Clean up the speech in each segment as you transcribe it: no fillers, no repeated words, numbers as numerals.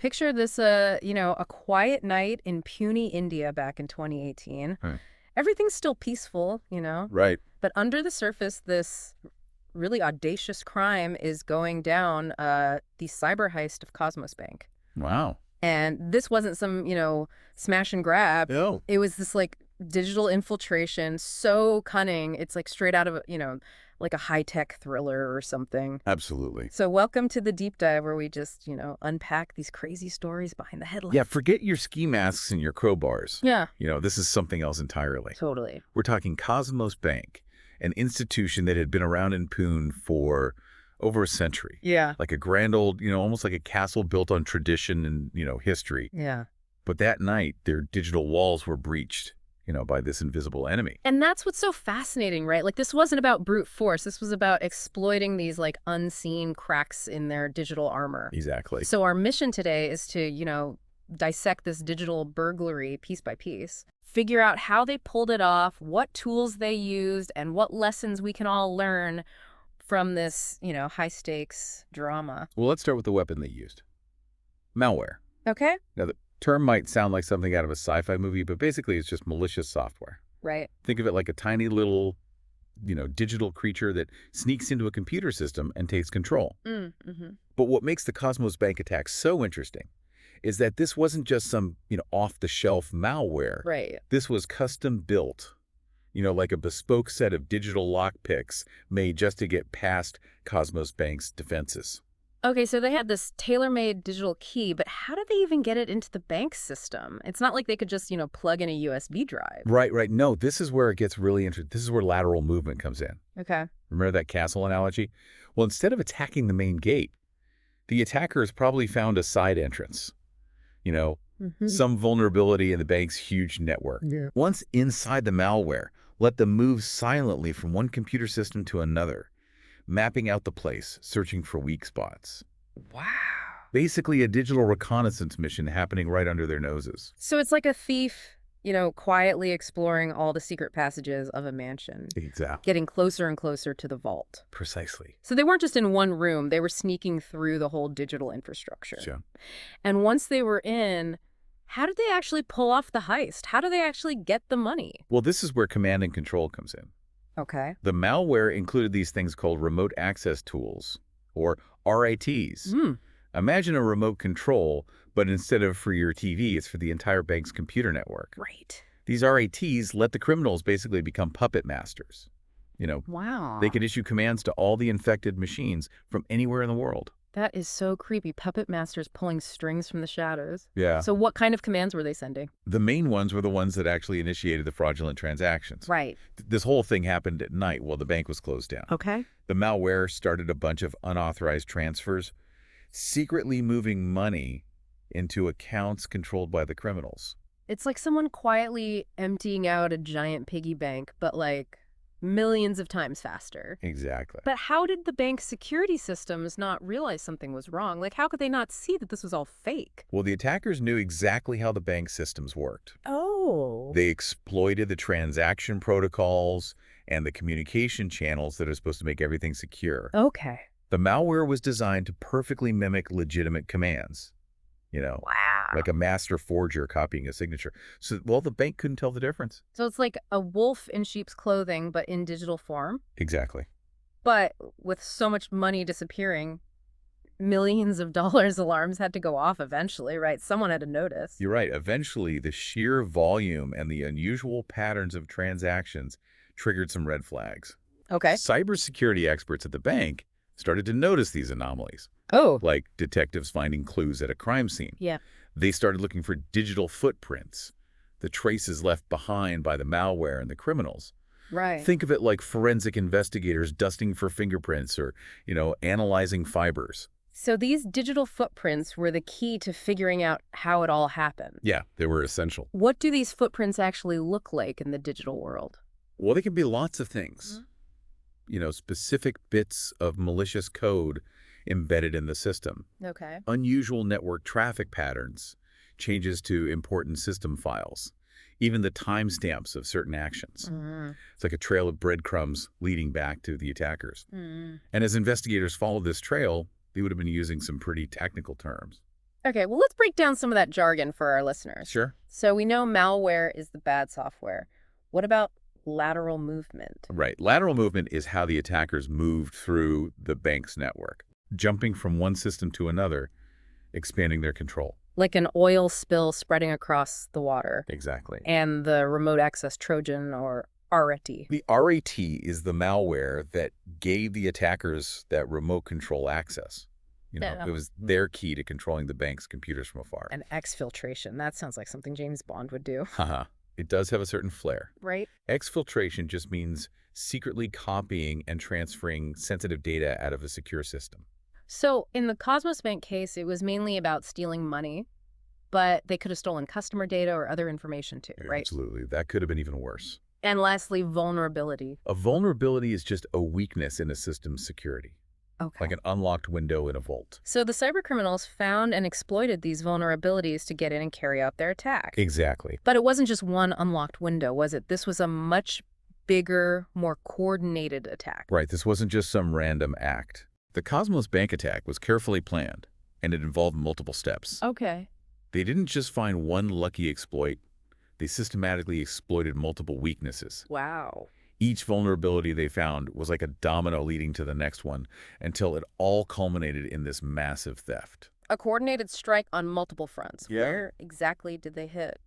picture this, a quiet night in puny India back in 2018. Right. Everything's still peaceful, Right. but under the surface, this really audacious crime is going down, the cyber heist of Cosmos Bank. Wow. And this wasn't some, smash and grab. No. It was this, digital infiltration, so cunning. It's, straight out of, like a high-tech thriller or something. Absolutely. So welcome to the deep dive where we just, unpack these crazy stories behind the headlines. Yeah, forget your ski masks and your crowbars. Yeah. This is something else entirely. Totally. We're talking Cosmos Bank, an institution that had been around in Pune for over a century. Yeah. Like a grand old, almost like a castle built on tradition and, history. Yeah. But that night, their digital walls were breached, by this invisible enemy. And that's what's so fascinating, right? Like, this wasn't about brute force. This was about exploiting these, unseen cracks in their digital armor. Exactly. So our mission today is to, dissect this digital burglary piece by piece, figure out how they pulled it off, what tools they used, and what lessons we can all learn from this, high-stakes drama. Well, let's start with the weapon they used. Malware. Okay. Now, the term might sound like something out of a sci-fi movie, but basically it's just malicious software. Right. Think of it like a tiny little, digital creature that sneaks into a computer system and takes control. Mm-hmm. But what makes the Cosmos Bank attack so interesting is that this wasn't just some, off-the-shelf malware. Right. This was custom built, like a bespoke set of digital lockpicks made just to get past Cosmos Bank's defenses. Okay, so they had this tailor-made digital key, but how did they even get it into the bank system? It's not like they could just, plug in a USB drive. Right. No, this is where it gets really interesting. This is where lateral movement comes in. Okay. Remember that castle analogy? Well, instead of attacking the main gate, the attackers probably found a side entrance. Some vulnerability in the bank's huge network. Yeah. Once inside the malware, let them move silently from one computer system to another, mapping out the place, searching for weak spots. Wow. Basically a digital reconnaissance mission happening right under their noses. So it's like a thief, quietly exploring all the secret passages of a mansion. Exactly. Getting closer and closer to the vault. Precisely. So they weren't just in one room. They were sneaking through the whole digital infrastructure. Sure. And once they were in, how did they actually pull off the heist? How do they actually get the money? Well, this is where command and control comes in. Okay. The malware included these things called remote access tools, or RATs. Imagine a remote control, but instead of for your TV, it's for the entire bank's computer network. Right. These RATs let the criminals basically become puppet masters. Wow. They could issue commands to all the infected machines from anywhere in the world. That is so creepy. Puppet masters pulling strings from the shadows. Yeah. So what kind of commands were they sending? The main ones were the ones that actually initiated the fraudulent transactions. Right. This whole thing happened at night while the bank was closed down. Okay. The malware started a bunch of unauthorized transfers, secretly moving money into accounts controlled by the criminals. It's like someone quietly emptying out a giant piggy bank, but millions of times faster. Exactly. But how did the bank's security systems not realize something was wrong? How could they not see that this was all fake? Well, the attackers knew exactly how the bank systems worked. Oh. They exploited the transaction protocols and the communication channels that are supposed to make everything secure. Okay. The malware was designed to perfectly mimic legitimate commands. Wow. Like a master forger copying a signature. So, the bank couldn't tell the difference. So it's like a wolf in sheep's clothing, but in digital form? Exactly. But with so much money disappearing, millions of dollars alarms had to go off eventually, right? Someone had to notice. You're right. Eventually, the sheer volume and the unusual patterns of transactions triggered some red flags. Okay. Cybersecurity experts at the bank started to notice these anomalies. Oh. Like detectives finding clues at a crime scene. Yeah. They started looking for digital footprints, the traces left behind by the malware and the criminals. Right. Think of it like forensic investigators dusting for fingerprints or, analyzing fibers. So these digital footprints were the key to figuring out how it all happened. Yeah, they were essential. What do these footprints actually look like in the digital world? Well, they can be lots of things. Specific bits of malicious code embedded in the system. Okay. Unusual network traffic patterns, changes to important system files, even the timestamps of certain actions. It's like a trail of breadcrumbs leading back to the attackers. And as investigators followed this trail, they would have been using some pretty technical terms. Okay, well, let's break down some of that jargon for our listeners. Sure. So we know malware is the bad software. What about lateral movement? Right. Lateral movement is how the attackers moved through the bank's network, jumping from one system to another, expanding their control. Like an oil spill spreading across the water. Exactly. And the remote access Trojan or RAT. The RAT is the malware that gave the attackers that remote control access. It was their key to controlling the bank's computers from afar. And exfiltration. That sounds like something James Bond would do. Haha. It does have a certain flair. Right. Exfiltration just means secretly copying and transferring sensitive data out of a secure system. So in the Cosmos Bank case, it was mainly about stealing money, but they could have stolen customer data or other information too, right? Absolutely. That could have been even worse. And lastly, vulnerability. A vulnerability is just a weakness in a system's security, Okay. like an unlocked window in a vault. So the cybercriminals found and exploited these vulnerabilities to get in and carry out their attack. Exactly. But it wasn't just one unlocked window, was it? This was a much bigger, more coordinated attack. Right. This wasn't just some random act. The Cosmos Bank attack was carefully planned, and it involved multiple steps. Okay. They didn't just find one lucky exploit. They systematically exploited multiple weaknesses. Wow. Each vulnerability they found was like a domino leading to the next one until it all culminated in this massive theft. A coordinated strike on multiple fronts. Yeah. Where exactly did they hit?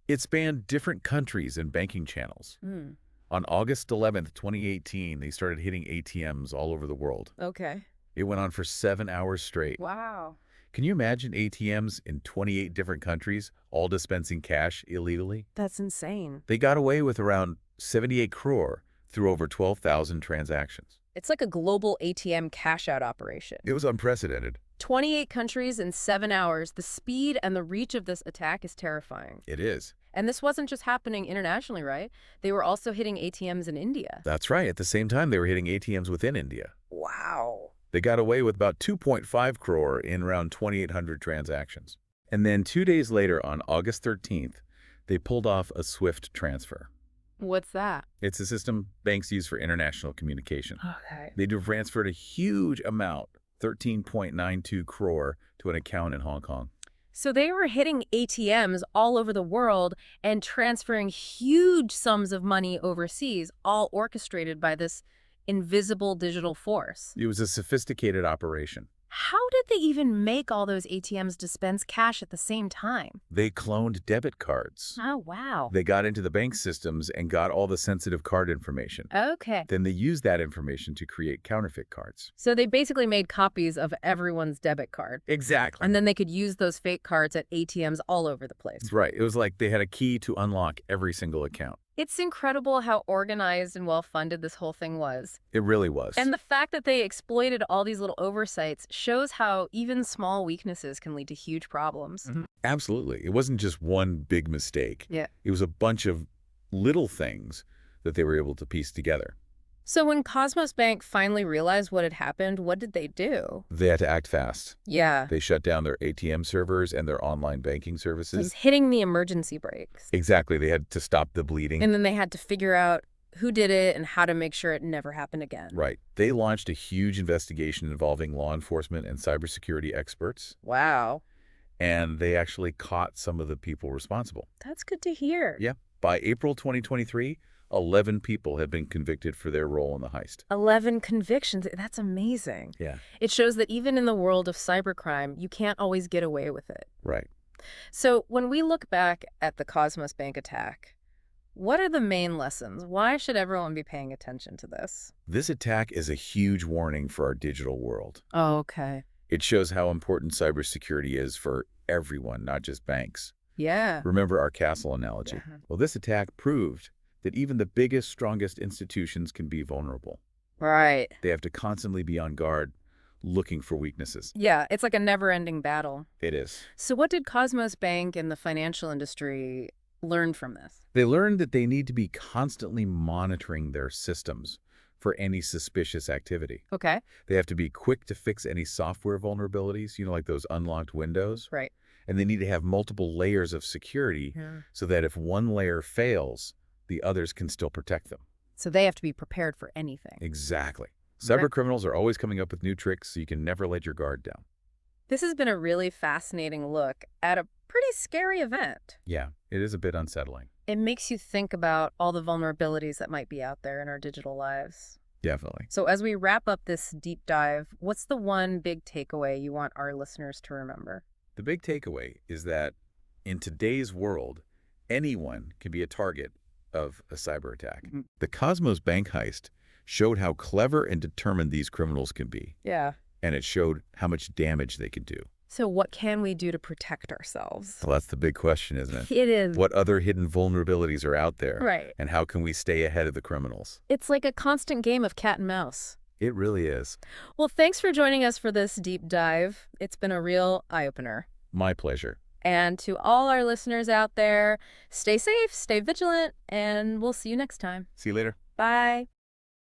It spanned different countries and banking channels. On August 11th, 2018, they started hitting ATMs all over the world. Okay. It went on for 7 hours straight. Wow. Can you imagine ATMs in 28 different countries, all dispensing cash illegally? That's insane. They got away with around 78 crore through over 12,000 transactions. It's like a global ATM cash-out operation. It was unprecedented. 28 countries in 7 hours. The speed and the reach of this attack is terrifying. It is. And this wasn't just happening internationally, right? They were also hitting ATMs in India. That's right. At the same time, they were hitting ATMs within India. Wow. They got away with about 2.5 crore in around 2,800 transactions. And then 2 days later, on August 13th, they pulled off a SWIFT transfer. What's that? It's a system banks use for international communication. Okay. They transferred a huge amount, 13.92 crore, to an account in Hong Kong. So they were hitting ATMs all over the world and transferring huge sums of money overseas, all orchestrated by this invisible digital force. It was a sophisticated operation. How did they even make all those ATMs dispense cash at the same time? They cloned debit cards. Oh, wow. They got into the bank systems and got all the sensitive card information. Okay. Then they used that information to create counterfeit cards. So they basically made copies of everyone's debit card. Exactly. And then they could use those fake cards at ATMs all over the place. That's right. It was like they had a key to unlock every single account. It's incredible how organized and well-funded this whole thing was. It really was. And the fact that they exploited all these little oversights shows how even small weaknesses can lead to huge problems. Absolutely. It wasn't just one big mistake. Yeah. It was a bunch of little things that they were able to piece together. So when Cosmos Bank finally realized what had happened, what did they do? They had to act fast. Yeah. They shut down their ATM servers and their online banking services. Like hitting the emergency brakes. Exactly. They had to stop the bleeding. And then they had to figure out who did it and how to make sure it never happened again. Right. They launched a huge investigation involving law enforcement and cybersecurity experts. Wow. And they actually caught some of the people responsible. That's good to hear. Yeah. By April 2023, 11 people have been convicted for their role in the heist. 11 convictions. That's amazing. Yeah. It shows that even in the world of cybercrime, you can't always get away with it. Right. So when we look back at the Cosmos Bank attack, what are the main lessons? Why should everyone be paying attention to this? This attack is a huge warning for our digital world. Oh, okay. It shows how important cybersecurity is for everyone, not just banks. Yeah. Remember our castle analogy. Yeah. Well, this attack proved that even the biggest, strongest institutions can be vulnerable. Right. They have to constantly be on guard, looking for weaknesses. Yeah, it's like a never-ending battle. It is. So what did Cosmos Bank and the financial industry learn from this? They learned that they need to be constantly monitoring their systems for any suspicious activity. Okay. They have to be quick to fix any software vulnerabilities, like those unlocked windows. Right. And they need to have multiple layers of security so that if one layer fails, the others can still protect them. So they have to be prepared for anything. Exactly. Cyber criminals are always coming up with new tricks, so you can never let your guard down. This has been a really fascinating look at a pretty scary event. Yeah, it is a bit unsettling. It makes you think about all the vulnerabilities that might be out there in our digital lives. Definitely. So as we wrap up this deep dive, what's the one big takeaway you want our listeners to remember? The big takeaway is that in today's world, anyone can be a target of a cyber attack. The Cosmos bank heist showed how clever and determined these criminals can be, Yeah. and it showed how much damage they can do. So what can we do to protect ourselves? Well, that's the big question, isn't it? It is. What other hidden vulnerabilities are out there? Right. And how can we stay ahead of the criminals? It's like a constant game of cat and mouse. It really is. Well, thanks for joining us for this deep dive. It's been a real eye-opener. My pleasure. And to all our listeners out there, stay safe, stay vigilant, and we'll see you next time. See you later. Bye.